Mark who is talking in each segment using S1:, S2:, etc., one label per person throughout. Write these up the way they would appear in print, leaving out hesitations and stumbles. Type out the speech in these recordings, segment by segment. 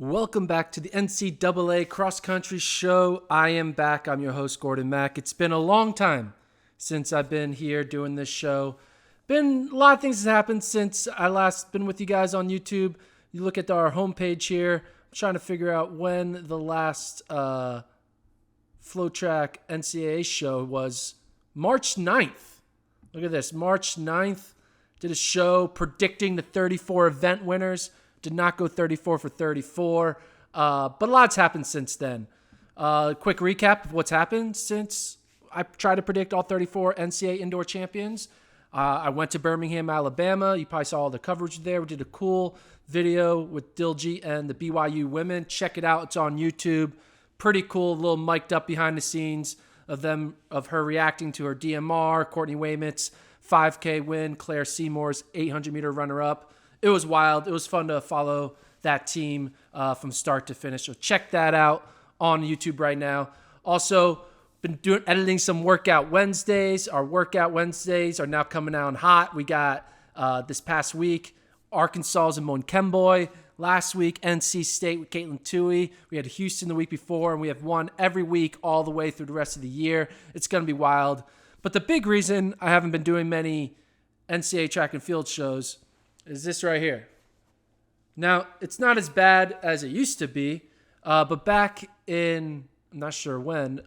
S1: Welcome back to the NCAA Cross Country Show. I am back. I'm your host, Gordon Mack. It's been a long time since I've been here doing this show. Been a lot of things that happened since I last been with you guys on YouTube. You look at our homepage here. I'm trying to figure out when the last FloTrack NCAA show was. March 9th. Look at this. March 9th. Did a show predicting the 34 event winners. Did not go 34 for 34, but a lot's happened since then. Quick recap of what's happened since I tried to predict all 34 NCAA indoor champions. I went to Birmingham, Alabama. You probably saw all the coverage there. We did a cool video with Dilgy and the BYU women. Check it out. It's on YouTube. Pretty cool, a little mic'd up behind the scenes of her reacting to her DMR, Courtney Waymett's 5K win, Claire Seymour's 800-meter runner-up. It was wild. It was fun to follow that team from start to finish. So check that out on YouTube right now. Also, been editing some Workout Wednesdays. Our Workout Wednesdays are now coming out hot. We got this past week, Arkansas's and Monkemboy. Last week, NC State with Caitlin Toohey. We had Houston the week before, and we have one every week all the way through the rest of the year. It's going to be wild. But the big reason I haven't been doing many NCAA track and field shows is this right here. Now, it's not as bad as it used to be, but back in, I'm not sure when,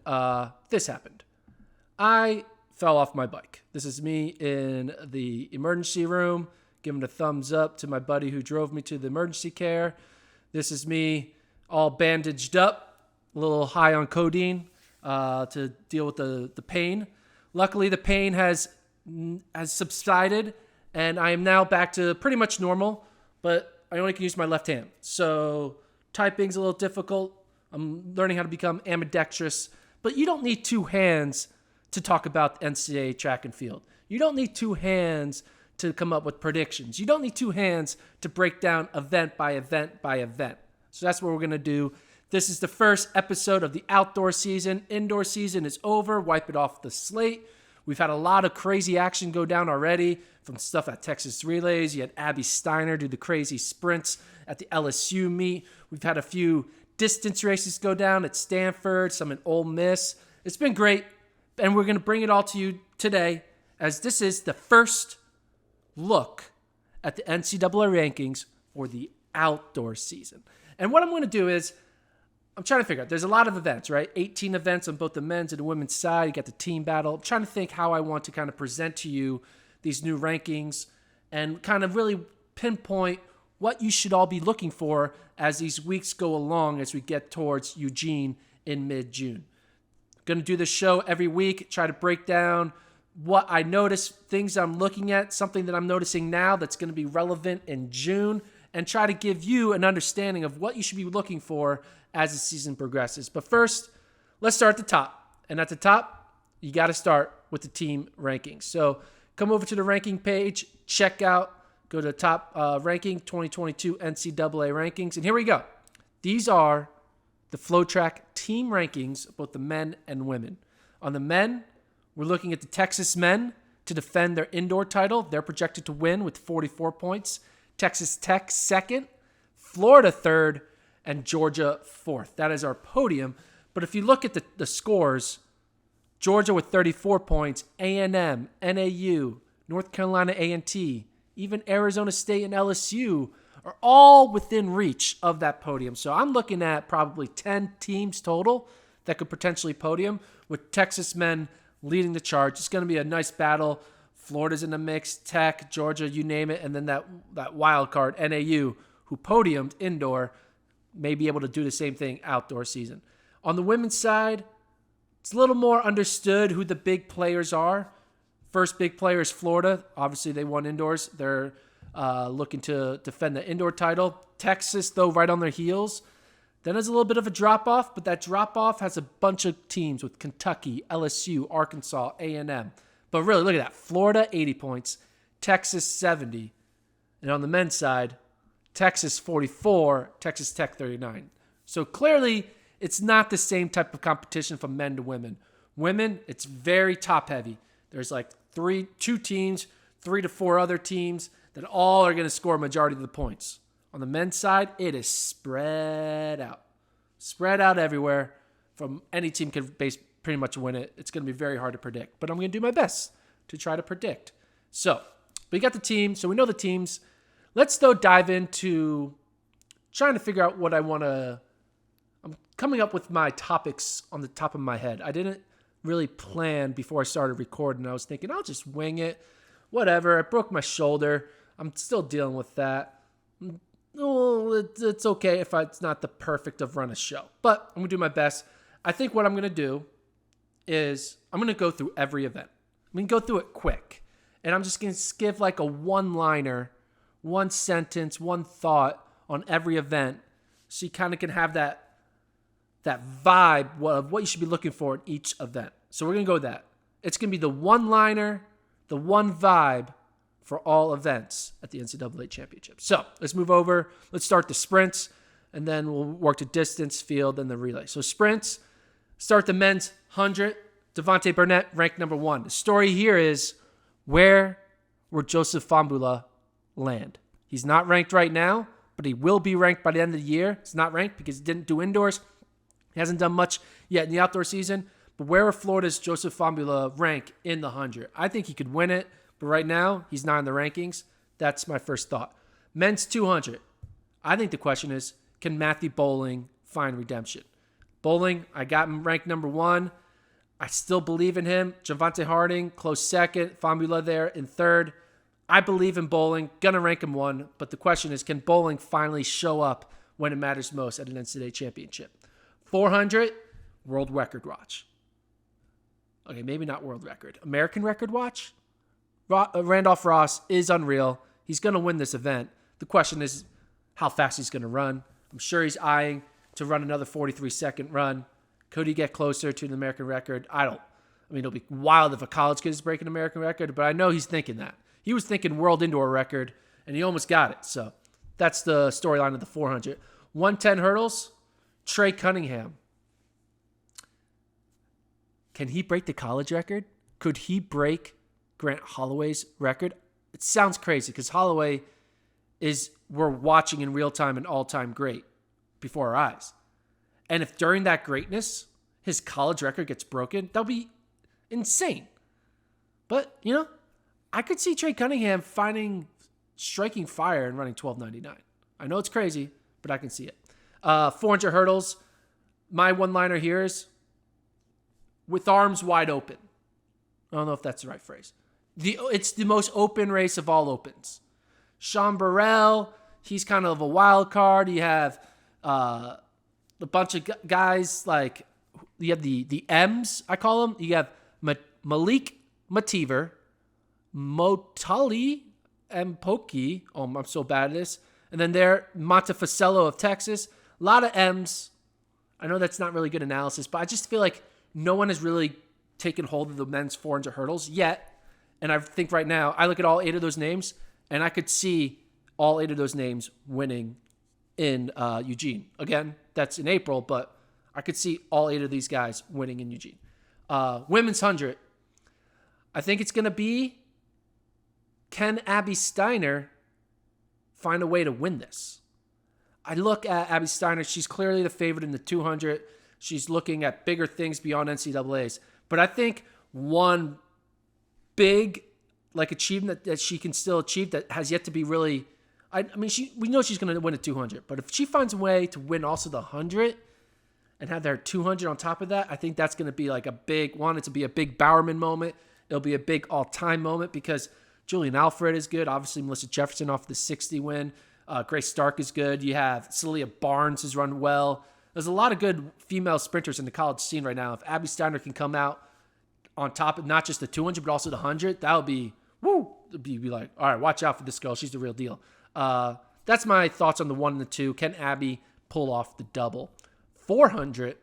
S1: this happened. I fell off my bike. This is me in the emergency room, giving a thumbs up to my buddy who drove me to the emergency care. This is me all bandaged up, a little high on codeine to deal with the pain. Luckily, the pain has subsided, and I am now back to pretty much normal, but I only can use my left hand. So typing's a little difficult. I'm learning how to become ambidextrous, but you don't need two hands to talk about NCAA track and field. You don't need two hands to come up with predictions. You don't need two hands to break down event by event by event. So that's what we're going to do. This is the first episode of the outdoor season. Indoor season is over. Wipe it off the slate. We've had a lot of crazy action go down already, from stuff at Texas Relays. You had Abby Steiner do the crazy sprints at the LSU meet. We've had a few distance races go down at Stanford, some at Ole Miss. It's been great, and we're going to bring it all to you today, as this is the first look at the NCAA rankings for the outdoor season. And what I'm going to do is, I'm trying to figure out, there's a lot of events, right? 18 events on both the men's and the women's side. You got the team battle. I'm trying to think how I want to kind of present to you these new rankings and kind of really pinpoint what you should all be looking for as these weeks go along as we get towards Eugene in mid-June. Going to do this show every week, try to break down what I notice, things I'm looking at, something that I'm noticing now that's going to be relevant in June, and try to give you an understanding of what you should be looking for as the season progresses. But first, let's start at the top. And at the top, you got to start with the team rankings. So come over to the ranking page, check out, go to the top ranking, 2022 NCAA rankings. And here we go. These are the FloTrack team rankings, both the men and women. On the men, we're looking at the Texas men to defend their indoor title. They're projected to win with 44 points. Texas Tech second, Florida third, and Georgia fourth. That is our podium. But if you look at the scores, Georgia with 34 points, A&M, NAU, North Carolina A&T, even Arizona State and LSU are all within reach of that podium. So I'm looking at probably 10 teams total that could potentially podium, with Texas men leading the charge. It's going to be a nice battle. Florida's in the mix, Tech, Georgia, you name it, and then that wild card, NAU, who podiumed indoor, may be able to do the same thing outdoor season. On the women's side, it's a little more understood who the big players are. First big player is Florida. Obviously, they won indoors. They're looking to defend the indoor title. Texas, though, right on their heels. Then there's a little bit of a drop-off, but that drop-off has a bunch of teams with Kentucky, LSU, Arkansas, A&M. But really, look at that. Florida, 80 points. Texas, 70. And on the men's side, Texas 44, Texas Tech 39. So clearly, it's not the same type of competition from men to women. Women, it's very top-heavy. There's like two teams, 3 to 4 other teams that all are going to score a majority of the points. On the men's side, it is spread out. Spread out everywhere. From any team can pretty much win it. It's going to be very hard to predict. But I'm going to do my best to try to predict. So, we got the team. So, we know the teams. Let's, though, dive into trying to figure out what I want to... I'm coming up with my topics on the top of my head. I didn't really plan before I started recording. I was thinking, I'll just wing it. Whatever. I broke my shoulder. I'm still dealing with that. Oh, it's okay if it's not the perfect of run a show. But I'm going to do my best. I think what I'm going to do is I'm going to go through every event. I'm going to go through it quick. And I'm just going to give like a one-liner, one sentence, one thought on every event so you kind of can have that vibe of what you should be looking for in each event. So we're going to go with that. It's going to be the one-liner, the one vibe for all events at the NCAA Championship. So let's move over. Let's start the sprints, and then we'll work to distance, field, and the relay. So sprints, start the men's 100. Devontae Burnett ranked number 1. The story here is, where will Joseph Fambula land? He's not ranked right now, but he will be ranked by the end of the year. He's not ranked because he didn't do indoors. He hasn't done much yet in the outdoor season. But where will Florida's Joseph Fambula rank in the 100? I think he could win it. But right now, he's not in the rankings. That's my first thought. Men's 200. I think the question is, can Matthew Bowling find redemption? Bowling, I got him ranked number 1. I still believe in him. Javante Harding, close second. Fambula there in third. I believe in Bowling. Gonna rank him 1. But the question is, can Bowling finally show up when it matters most at an NCAA championship? 400, world record watch. Okay, maybe not world record. American record watch? Randolph Ross is unreal. He's going to win this event. The question is how fast he's going to run. I'm sure he's eyeing to run another 43-second run. Could he get closer to the American record? I mean, it'll be wild if a college kid is breaking an American record, but I know he's thinking that. He was thinking world indoor record, and he almost got it. So that's the storyline of the 400. 110 hurdles, Trey Cunningham. Can he break the college record? Could he break Grant Holloway's record? It sounds crazy because Holloway we're watching in real time an all-time great before our eyes. And if during that greatness, his college record gets broken, that'll be insane. But, I could see Trey Cunningham striking fire and running 12.99. I know it's crazy, but I can see it. 400 hurdles. My one-liner here is, with arms wide open. I don't know if that's the right phrase. It's the most open race of all opens. Sean Burrell, he's kind of a wild card. You have a bunch of guys like, you have the M's, I call them. You have Malik Mativer, Motali Mpoki. Oh, I'm so bad at this. And then there, Monteficello of Texas. A lot of M's. I know that's not really good analysis, but I just feel like no one has really taken hold of the men's 400 hurdles yet. And I think right now, I look at all 8 of those names, and I could see all 8 of those names winning in Eugene. Again, that's in April, but I could see all 8 of these guys winning in Eugene. Women's 100. I think it's going to be, can Abby Steiner find a way to win this? I look at Abby Steiner. She's clearly the favorite in the 200. She's looking at bigger things beyond NCAAs. But I think one big achievement that she can still achieve that has yet to be really, we know she's going to win a 200, but if she finds a way to win also the 100 and have their 200 on top of that, I think that's going to be like a big one. It's to be a big Bowerman moment. It'll be a big all-time moment because Julian Alfred is good. Obviously, Melissa Jefferson off the 60 win. Grace Stark is good. You have Celia Barnes has run well. There's a lot of good female sprinters in the college scene right now. If Abby Steiner can come out on top of not just the 200, but also the 100, that would be, woo! It'd be like, all right, watch out for this girl. She's the real deal. That's my thoughts on the 1 and the 2. Can Abby pull off the double? 400,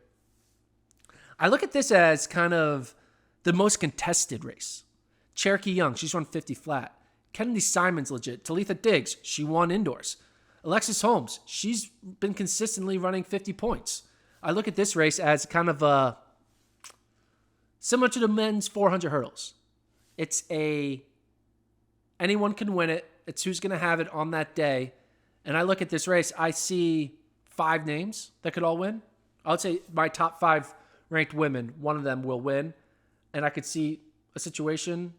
S1: I look at this as kind of the most contested race. Cherokee Young, she's run 50 flat. Kennedy Simon's legit. Talitha Diggs, she won indoors. Alexis Holmes, she's been consistently running 50 points. I look at this race as kind of similar to the men's 400 hurdles. It's anyone can win it. It's who's going to have it on that day. and I look at this race, I see 5 names that could all win. I would say my top 5 ranked women, one of them will win. And I could see a situation,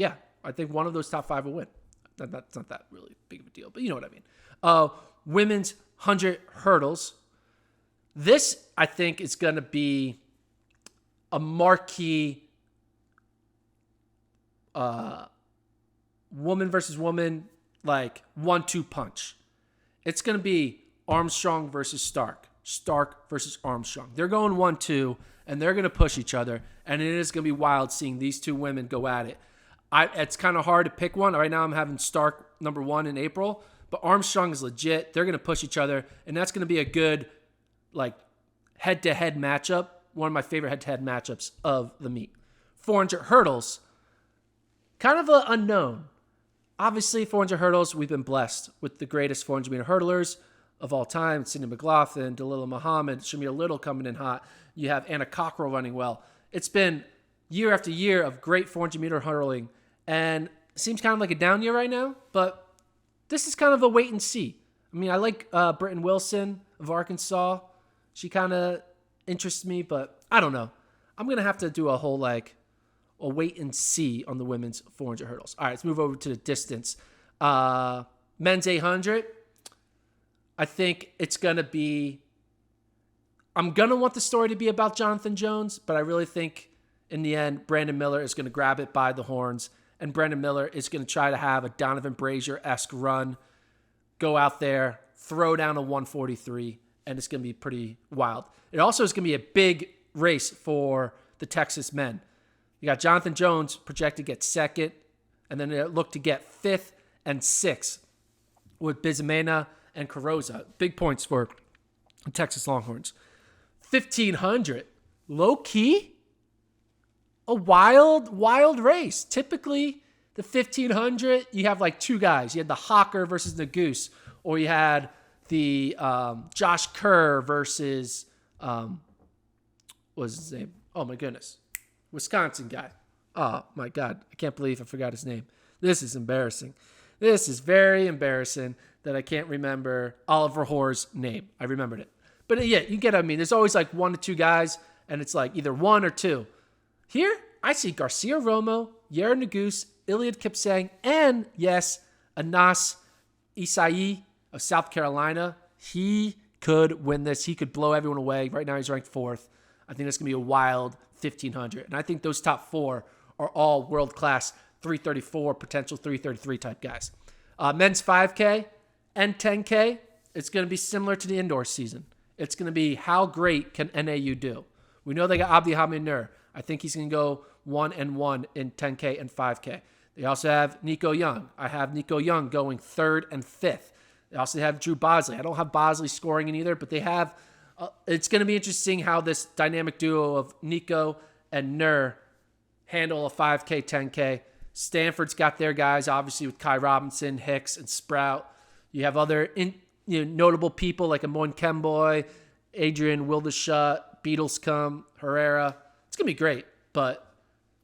S1: I think one of those top 5 will win. That's not that really big of a deal, but you know what I mean. Women's 100 hurdles. This, I think, is going to be a marquee woman versus woman, like 1-2 punch. It's going to be Armstrong versus Stark. Stark versus Armstrong. They're going 1-2, and they're going to push each other, and it is going to be wild seeing these 2 women go at it. It's kind of hard to pick one. Right now I'm having Stark number 1 in April, but Armstrong is legit. They're going to push each other, and that's going to be a good head-to-head matchup, one of my favorite head-to-head matchups of the meet. 400 hurdles, kind of an unknown. Obviously, 400 hurdles, we've been blessed with the greatest 400-meter hurdlers of all time. Sydney McLaughlin, Dalilah Muhammad, Shamia Little coming in hot. You have Anna Cockrell running well. It's been year after year of great 400-meter hurdling, and it seems kind of like a down year right now, but this is kind of a wait and see. I mean, I like Britton Wilson of Arkansas. She kind of interests me, but I don't know. I'm going to have to do a whole a wait and see on the women's 400 hurdles. All right, let's move over to the distance. Men's 800. I think it's going to be, I'm going to want the story to be about Jonathan Jones, but I really think in the end, Brandon Miller is going to grab it by the horns, and Brandon Miller is going to try to have a Donovan Brazier-esque run, go out there, throw down a 143, and it's going to be pretty wild. It also is going to be a big race for the Texas men. You got Jonathan Jones projected to get 2nd, and then they look to get 5th and 6th with Bizimena and Carroza. Big points for the Texas Longhorns. 1,500, low-key, a wild race. Typically, the 1,500, you have 2 guys. You had the Hawker versus Nagoose, or you had the Josh Kerr versus, what was his name? Oh, my goodness. Wisconsin guy. Oh, my God. I can't believe I forgot his name. This is embarrassing. This is very embarrassing that I can't remember Oliver Hoare's name. I remembered it. But yeah, you get what I mean. There's always 1 to 2 guys, and it's either 1 or 2. Here, I see Garcia Romo, Yara Nagoose, Iliad Kipsang, and yes, Anas Isai of South Carolina. He could win this. He could blow everyone away. Right now, he's ranked 4th. I think that's going to be a wild 1,500. And I think those top 4 are all world-class 334, potential 333 type guys. Men's 5K and 10K, it's going to be similar to the indoor season. It's going to be how great can NAU do. We know they got Abdi Hamid Nur. I think he's going to go 1-1 in 10K and 5K. They also have Nico Young. I have Nico Young going 3rd and 5th. They also have Drew Bosley. I don't have Bosley scoring in either, but they have. It's going to be interesting how this dynamic duo of Nico and Nur handle a 5K, 10K. Stanford's got their guys, obviously, with Kai Robinson, Hicks, and Sprout. You have other notable people like Amon Kemboy, Adrian Wildershut, Beatlescombe, Herrera. It's going to be great, but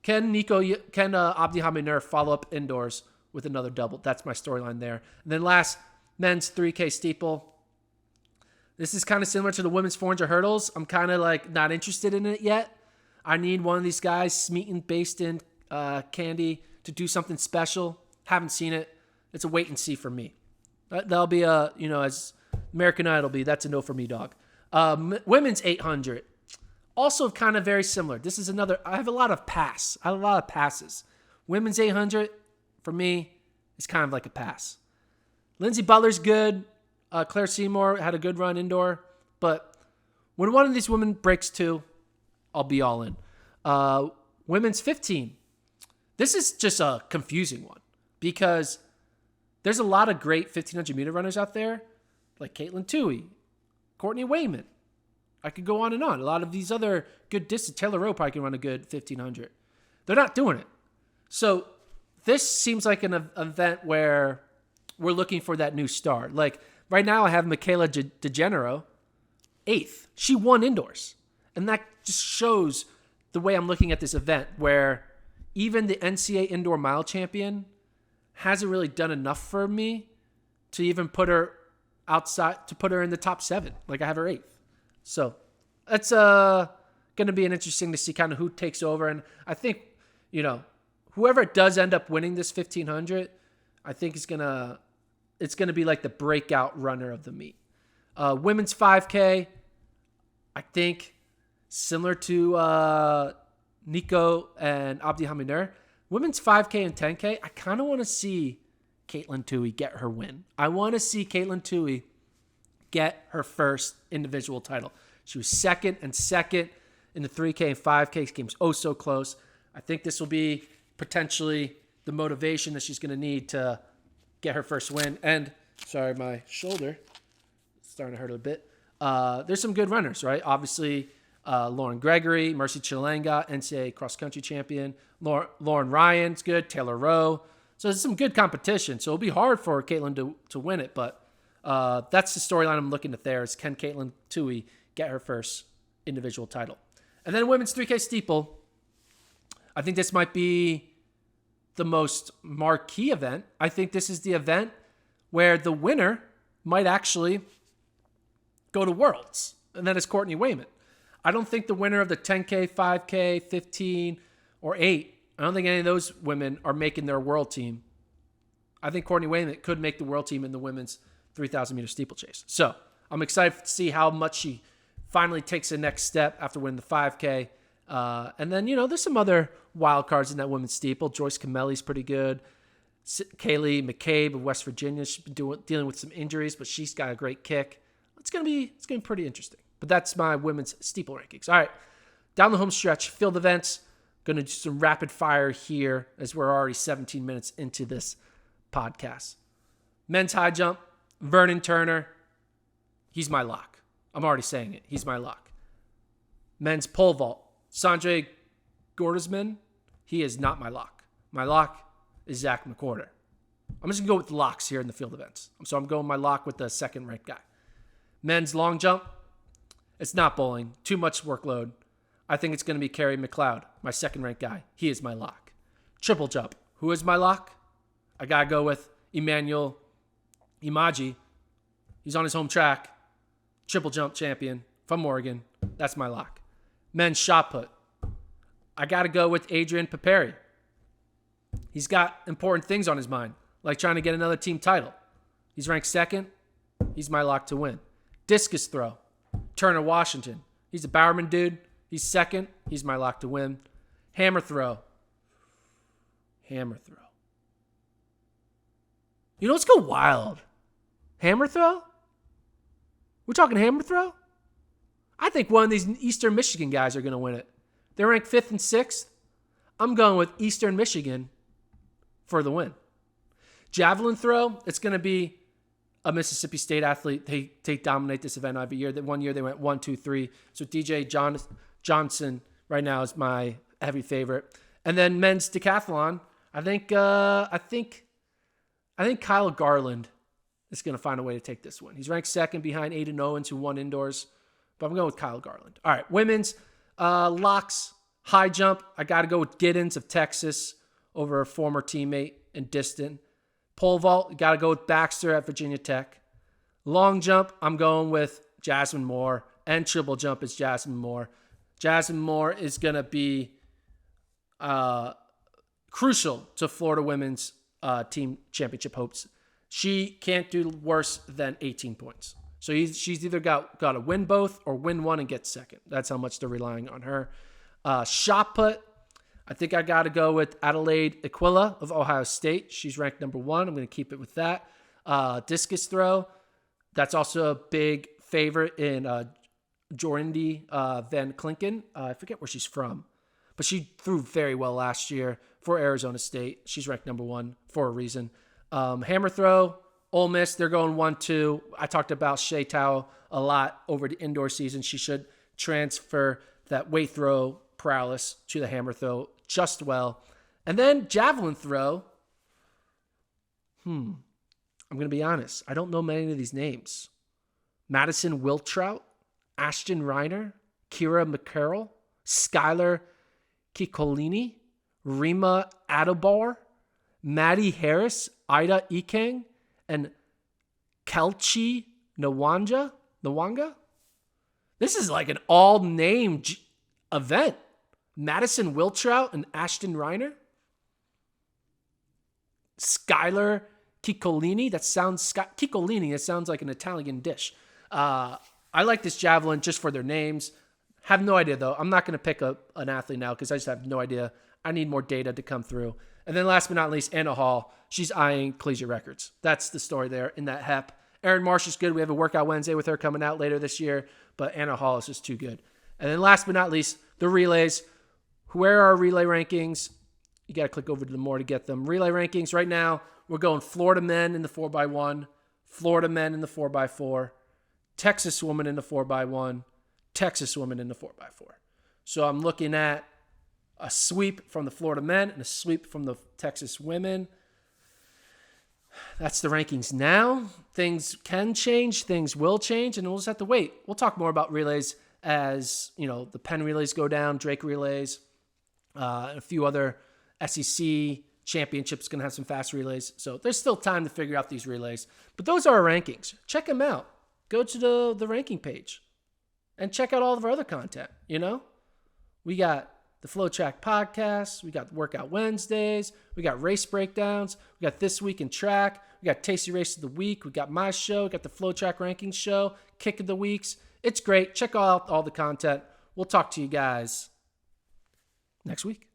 S1: can Abdi Hamid Nur follow up indoors with another double? That's my storyline there. And then last, men's 3K steeple. This is kind of similar to the women's 400 hurdles. I'm kind of not interested in it yet. I need one of these guys, Smeaton, Baston, Candy, to do something special. Haven't seen it. It's a wait and see for me. That'll be as American Idol be, that's a no for me, dog. Women's 800. Also kind of very similar. This is another, I have a lot of passes. Women's 800, for me, is kind of like a pass. Lindsey Butler's good. Claire Seymour had a good run indoor. But when one of these women breaks 2, I'll be all in. Women's 15. This is just a confusing one because there's a lot of great 1,500-meter runners out there, like Caitlin Toohey, Courtney Wayman. I could go on and on. A lot of these other good distance. Taylor Rowe probably can run a good 1,500. They're not doing it. So this seems like an event where we're looking for that new star. Right now I have Michaela DeGenero, 8th. She won indoors. And that just shows the way I'm looking at this event where even the NCAA Indoor Mile Champion hasn't really done enough for me to even put her outside, to put her in the top 7. Like I have her 8th. So that's going to be an interesting to see kind of who takes over. And I think, whoever does end up winning this 1500, I think it's going to be like the breakout runner of the meet. Women's 5K, I think similar to Nico and Abdi Haminur, women's 5K and 10K, I kind of want to see Caitlin Toohey get her win. I want to see Caitlin Toohey get her first individual title. She was second in the 3K and 5K. Game's so close. I think this will be potentially the motivation that she's going to need to get her first win. And, sorry, my shoulder is starting to hurt a bit. There's some good runners, right? Obviously, Lauren Gregory, Mercy Chilanga, NCAA cross-country champion. Lauren Ryan's good. Taylor Rowe. So there's some good competition. So it'll be hard for Caitlin to win it. But that's the storyline I'm looking at there is can Caitlin Toohey get her first individual title. And then women's 3K steeple. I think this might be the most marquee event. I think this is the event where the winner might actually go to Worlds. And that is Courtney Wayment. I don't think the winner of the 10K, 5K, 15, or 8, I don't think any of those women are making their world team. I think Courtney Wayment could make the world team in the women's 3,000-meter steeplechase. So I'm excited to see how much she finally takes the next step after winning the 5K. And then, there's some other wild cards in that women's steeple. Joyce Camelli's pretty good. Kaylee McCabe of West Virginia, she's been dealing with some injuries, but she's got a great kick. It's gonna be pretty interesting. But that's my women's steeple rankings. All right, down the home stretch, field events. Going to do some rapid fire here as we're already 17 minutes into this podcast. Men's high jump, Vernon Turner. He's my lock. I'm already saying it. He's my lock. Men's pole vault, Sanjay Gordesman. He is not my lock. My lock is Zach McWhorter. I'm just going to go with the locks here in the field events. So I'm going my lock with the second-ranked guy. Men's long jump. It's not bowling. Too much workload. I think it's going to be Kerry McLeod, my second-ranked guy. He is my lock. Triple jump. Who is my lock? I got to go with Emmanuel Imaji. He's on his home track. Triple jump champion from Oregon. That's my lock. Men's shot put. I got to go with Adrian Paperi. He's got important things on his mind, like trying to get another team title. He's ranked second. He's my lock to win. Discus throw. Turner Washington. He's a Bowerman dude. He's second. He's my lock to win. Hammer throw. Let's go wild. Hammer throw? We're talking hammer throw? I think one of these Eastern Michigan guys are going to win it. They're ranked 5th and 6th. I'm going with Eastern Michigan for the win. Javelin throw, it's going to be a Mississippi State athlete. They dominate this event every year. One year they went 1, 2, 3. So DJ Johnson right now is my heavy favorite. And then men's decathlon, I think Kyle Garland is going to find a way to take this one. He's ranked second behind Aiden Owens, who won indoors. But I'm going with Kyle Garland. All right, women's locks, high jump. I got to go with Giddens of Texas over a former teammate in Diston. Pole vault, got to go with Baxter at Virginia Tech. Long jump, I'm going with Jasmine Moore. And triple jump is Jasmine Moore. Jasmine Moore is going to be crucial to Florida women's team championship hopes. She can't do worse than 18 points. So she's either got to win both or win one and get second. That's how much they're relying on her. Shot put, I think I got to go with Adelaide Aquila of Ohio State. She's ranked number 1. I'm going to keep it with that. Discus throw, that's also a big favorite in Jorindi Van Klinken. I forget where she's from, but she threw very well last year for Arizona State. She's ranked number 1 for a reason. Hammer throw, Ole Miss, they're going 1-2. I talked about Shea Tao a lot over the indoor season. She should transfer that weight throw prowess to the hammer throw just well. And then javelin throw. I'm going to be honest. I don't know many of these names. Madison Wiltrout, Ashton Reiner, Kira McCarroll, Skylar Kikolini, Rima Adebar, Maddie Harris, Ida Ekang, and Kelchi Nwanga. This is like an all-name event. Madison Wiltrout and Ashton Reiner. Skylar Ciccolini. That sounds like an Italian dish. I like this javelin just for their names. Have no idea, though. I'm not going to pick an athlete now because I just have no idea. I need more data to come through. And then last but not least, Anna Hall. She's eyeing collegiate records. That's the story there in that HEP. Erin Marsh is good. We have a workout Wednesday with her coming out later this year. But Anna Hall is just too good. And then last but not least, the relays. Where are our relay rankings? You got to click over to the more to get them. Relay rankings right now, we're going Florida men in the 4x1, Florida men in the 4x4, Texas women in the 4x1, Texas women in the 4x4. So I'm looking at a sweep from the Florida men and a sweep from the Texas women. That's the rankings now. Things can change, things will change, and we'll just have to wait. We'll talk more about relays as, the Penn relays go down, Drake relays, a few other SEC championships going to have some fast relays. So there's still time to figure out these relays. But those are our rankings. Check them out. Go to the ranking page and check out all of our other content, We got the FloTrack podcast. We got Workout Wednesdays. We got race breakdowns. We got This Week in Track. We got Tasty Race of the Week. We got my show. We got the FloTrack Rankings show. Kick of the Weeks. It's great. Check out all the content. We'll talk to you guys next week.